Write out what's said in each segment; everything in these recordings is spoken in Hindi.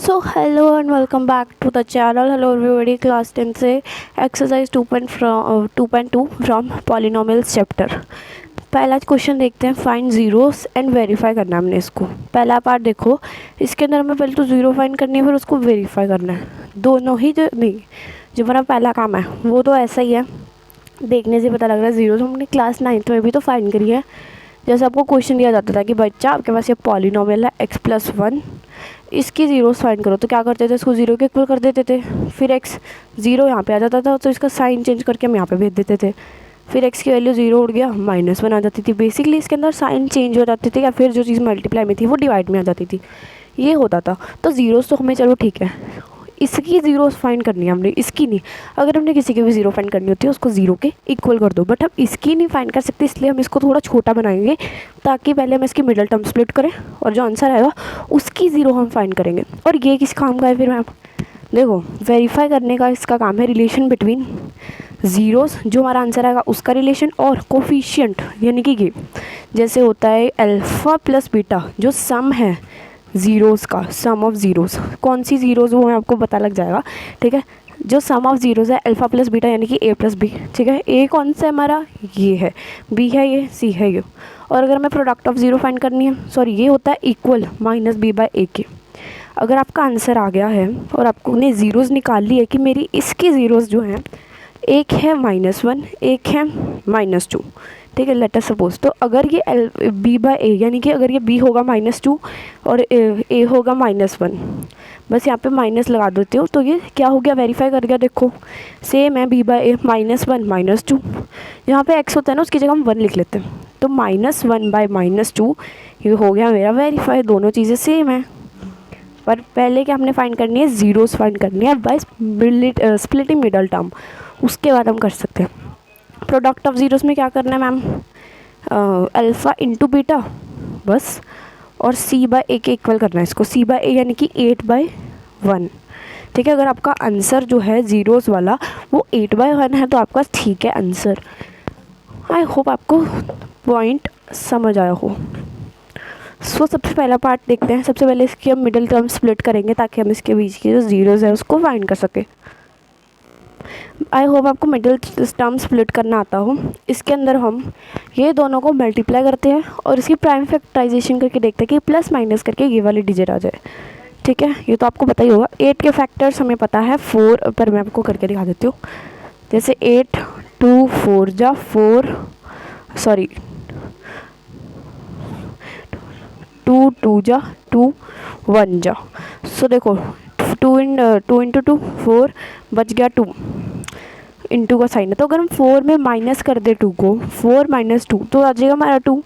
So hello and welcome back to the channel. Hello everybody, class 10 से एक्सरसाइज 2.2 फ्रॉम पॉलिनोमियल्स चैप्टर। पहला क्वेश्चन देखते हैं। फाइंड जीरोस एंड वेरीफाई करना है हमने इसको। पहला पार्ट देखो, इसके अंदर हमें पहले तो ज़ीरो फाइंड करनी है, फिर उसको वेरीफाई करना है। दोनों ही जो नहीं, जो हमारा पहला काम है वो तो ऐसा ही है, देखने से पता लग रहा है। ज़ीरो तो हमने क्लास 9th में भी तो फाइंड करी है। जैसे आपको क्वेश्चन दिया जाता था कि बच्चा आपके पास ये पॉलिनोमियल है x+1, इसकी ज़ीरोस फाइंड करो, तो क्या करते थे, इसको ज़ीरो के इक्वल कर देते थे। फिर x ज़ीरो यहाँ पे आ जाता था, तो इसका साइन चेंज करके हम यहाँ पे भेज देते थे। फिर x की वैल्यू ज़ीरो उड़ गया, -1 आ जाती थी। बेसिकली इसके अंदर साइन चेंज हो जाते थे, या फिर जो चीज़ मल्टीप्लाई में थी वो डिवाइड में आ जाती थी, ये होता था। तो ज़ीरोस तो हमें चलो ठीक है, इसकी ज़ीरोस फाइंड करनी है हमने, इसकी नहीं। अगर हमने किसी की भी ज़ीरो फाइंड करनी होती है उसको ज़ीरो के इक्वल कर दो, बट हम इसकी नहीं फाइंड कर सकते, इसलिए हम इसको थोड़ा छोटा बनाएंगे, ताकि पहले हम इसकी मिडल टर्म स्प्लिट करें और जो आंसर आएगा उसकी ज़ीरो हम फाइंड करेंगे। और ये किस काम का है फिर मैम? देखो, वेरीफाई करने का इसका काम है रिलेशन बिटवीन ज़ीरोस, जो हमारा आंसर आएगा उसका रिलेशन, और कोफिशिएंट यानी कि ये जैसे होता है अल्फ़ा प्लस बीटा, जो सम है ज़ीरोज़ का, सम ऑफ ज़ीरोज़। कौन सी ज़ीरोज़ वो आपको पता लग जाएगा, ठीक है। जो सम ऑफ ज़ीरोज़ है अल्फ़ा प्लस बीटा यानी कि a प्लस बी, ठीक है। a कौन सा है हमारा, ये है, b है ये, c है ये। और अगर हमें प्रोडक्ट ऑफ ज़ीरो फाइंड करनी है, सॉरी, ये होता है इक्वल -b/a के। अगर आपका आंसर आ गया है और आपको ने ज़ीरोज़ निकाल ली है कि मेरी इसकी ज़ीरोज़ जो हैं, एक है -1, एक है -2, ठीक है, लेट अस सपोज। तो अगर ये b/a यानी कि अगर ये b होगा -2 और a होगा -1, बस यहाँ पे माइनस लगा देती हूँ, तो ये क्या हो गया, वेरीफाई कर गया। देखो सेम है, b/a -1 -2, जहाँ पे x होता है ना उसकी जगह हम 1 लिख लेते हैं, तो -1/-2 ये हो गया मेरा वेरीफाई। दोनों चीज़ें सेम है, पर पहले क्या हमने फाइंड करनी है, ज़ीरोस फाइंड करनी है बाय स्प्लिटिंग मिडल टर्म, उसके बाद हम कर सकते हैं। प्रोडक्ट ऑफ ज़ीरोस में क्या करना है मैम, अल्फ़ा इंटू बीटा बस, और c/a के इक्वल करना है इसको, c/a यानी कि 8/1, ठीक है। अगर आपका आंसर जो है ज़ीरोस वाला वो 8/1 है तो आपका ठीक है आंसर। आई होप आपको पॉइंट समझ आया हो। सो सबसे पहला पार्ट देखते हैं। सबसे पहले इसकी हम मिडिल टर्म स्प्लिट करेंगे, ताकि हम इसके बीच की जो ज़ीरोज़ है उसको फाइंड कर सकें। आई होप आपको मिडिल टर्म स्प्लिट करना आता हो। इसके अंदर हम ये दोनों को मल्टीप्लाई करते हैं और इसकी प्राइम फैक्टराइजेशन करके देखते हैं कि प्लस माइनस करके ये वाली डिजिट आ जाए, ठीक है। ये तो आपको पता ही होगा। 8 के फैक्टर्स हमें पता है, 4 पर मैं आपको करके दिखा देती हूँ। जैसे 8 2 4 जा 4, सॉरी 2 2 जा 2 1 जा। सो देखो 2 इंटू 2 4, बच गया 2, इंटू का साइन है, तो अगर हम 4 में माइनस कर दे 2 को, 4 - 2 तो आ जाएगा हमारा 2,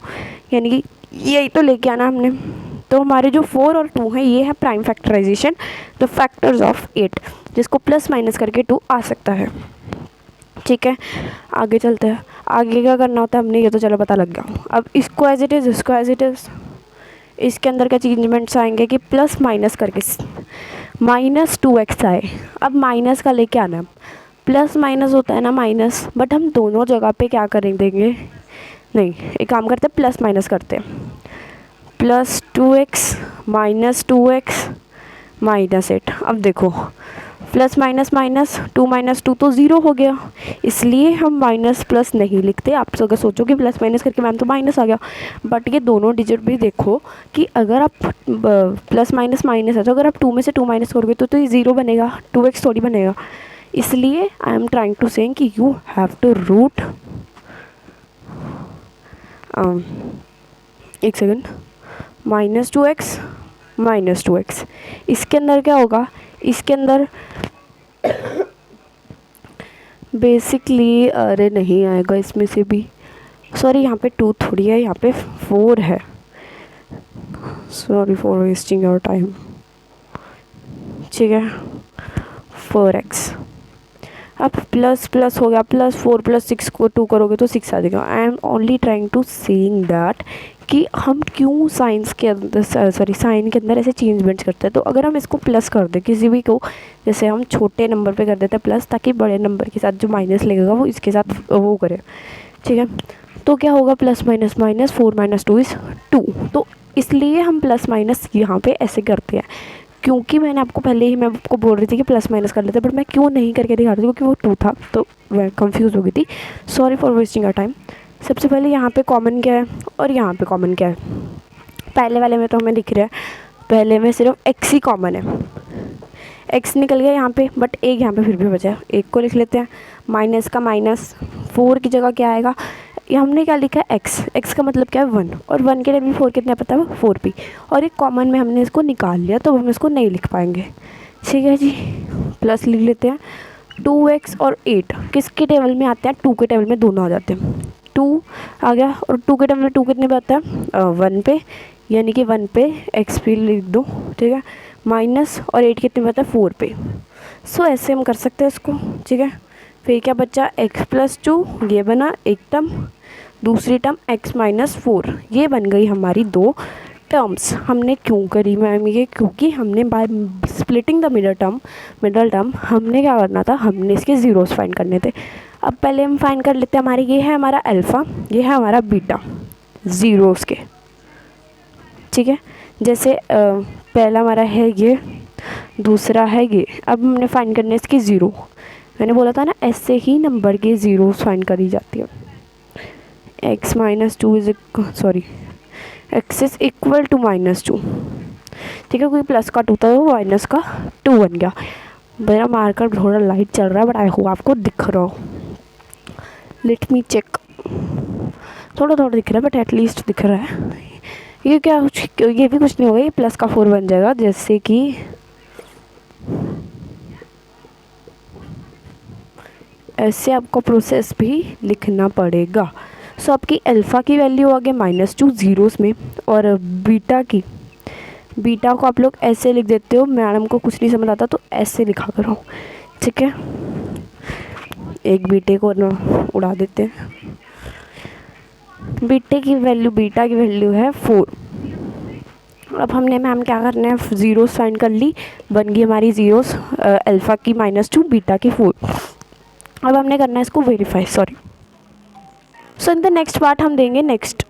यानी कि यही तो लेके आना हमने। तो हमारे जो 4 और 2 हैं ये है prime factorisation, the factors of 8, जिसको प्लस माइनस करके 2 आ सकता है, ठीक है। आगे चलते हैं। आगे क्या करना होता है हमने, ये तो चलो पता लग गया। अब इसको एज इट इज़, इसको एज इट इज़, इसके अंदर क्या चेंजमेंट्स आएंगे कि प्लस माइनस करके -2x आए। अब माइनस का लेके आना, प्लस माइनस होता है ना माइनस, बट हम दोनों जगह पे क्या करें देंगे, नहीं, एक काम करते हैं, प्लस माइनस करते हैं। +2x -2x -8। अब देखो प्लस माइनस माइनस, 2 - 2 तो ज़ीरो हो गया, इसलिए हम माइनस प्लस नहीं लिखते। आप अगर सोचो कि प्लस माइनस करके मैम तो माइनस आ गया, बट ये दोनों डिजिट भी देखो कि अगर आप प्लस माइनस माइनस है, तो अगर आप 2 में से 2 माइनस करोगे तो ये ज़ीरो बनेगा, 2x थोड़ी बनेगा। इसलिए I am trying to saying कि यू हैव टू रूट, एक सेकेंड, -2x -2x। इसके अंदर क्या होगा, इसके अंदर बेसिकली, अरे नहीं आएगा इसमें से भी, सॉरी यहाँ पे 2 थोड़ी है, यहाँ पे 4 है, sorry for wasting your time, ठीक है। 4x, अब प्लस प्लस हो गया, +4 + 6 को 2 करोगे तो 6 आ जाएगा। I am only trying to saying that कि हम क्यों साइंस के अंदर, सॉरी साइन के अंदर ऐसे चेंजमेंट्स करते हैं। तो अगर हम इसको प्लस कर दें किसी भी को, जैसे हम छोटे नंबर पे कर देते हैं प्लस, ताकि बड़े नंबर के साथ जो माइनस लगेगा वो इसके साथ वो करे, ठीक है। तो क्या होगा, +- -4 - 2 = 2, तो इसलिए हम प्लस माइनस यहाँ पे ऐसे करते हैं। क्योंकि मैंने आपको पहले ही मैं आपको बोल रही थी कि प्लस माइनस कर लेते, बट मैं क्यों नहीं करके दिखा रही थी क्योंकि वो 2 था तो मैं कंफ्यूज हो गई थी। Sorry for wasting your time. सबसे पहले यहाँ पे कॉमन क्या है और यहाँ पे कॉमन क्या है। पहले वाले में तो हमें दिख रहा है, पहले में सिर्फ x ही कॉमन है, x निकल गया यहाँ पे, बट एक यहाँ पे फिर भी बचा है, एक को लिख लेते हैं। माइनस का माइनस, 4 की जगह क्या आएगा, ये हमने क्या लिखा है x का मतलब क्या है 1, और 1 के टाइम में 4 कितना पता है 4p, और एक कॉमन में हमने इसको निकाल लिया तो हम इसको नहीं लिख पाएंगे। ठीक है जी, प्लस लिख लेते हैं। 2x और 8 किसके टेबल में आते हैं, 2 के टेबल में दोनों आ जाते हैं। 2 आ गया, और 2 के टेबल में 2 कितने पे आता है 1 पे, यानी कि 1 पे x भी लिख दो। ठीक है, माइनस और 8 कितने पे आता है 4 पे। सो ऐसे हम कर सकते हैं इसको। ठीक है, फिर क्या बचा x+2, ये बना एक टर्म, दूसरी टर्म x-4, ये बन गई हमारी 2 टर्म्स। हमने क्यों करी मैम ये, क्योंकि हमने by splitting the middle term हमने क्या करना था, हमने इसके ज़ीरोस फाइंड करने थे। अब पहले हम फाइंड कर लेते हैं, हमारे ये है हमारा अल्फ़ा, ये है हमारा बीटा, ज़ीरोस के। ठीक है, जैसे पहला हमारा है ये, दूसरा है ये। अब हमने फाइंड करना है इसकी ज़ीरो। मैंने बोला था ना ऐसे ही नंबर के ज़ीरोस फाइंड करी जाती है। x-2 is sorry x is equal to -2। ठीक है, कोई प्लस का 2 था तो माइनस का 2 बन गया। मेरा मार्कर थोड़ा लाइट चल रहा है, बट आई होप आपको दिख रहा हो। लेट मी चेक, थोड़ा थोड़ा दिख रहा है बट एटलीस्ट दिख रहा है। ये क्या, ये भी कुछ नहीं होगा, ये प्लस का 4 बन जाएगा, जैसे कि ऐसे आपको प्रोसेस भी लिखना पड़ेगा। सो आपकी अल्फ़ा की वैल्यू आ गई -2 ज़ीरोस में, और बीटा को आप लोग ऐसे लिख देते हो, मैडम को कुछ नहीं समझ आता तो ऐसे लिखा करो। ठीक है, एक बीटे को ना उड़ा देते हैं। बीटा की वैल्यू है 4। अब हमने मैम क्या करना है, ज़ीरोस फाइंड कर ली, बन गई हमारी ज़ीरोस, अल्फ़ा की -2, बीटा की 4। अब हमने करना है इसको verify. So in the next part हम देंगे नेक्स्ट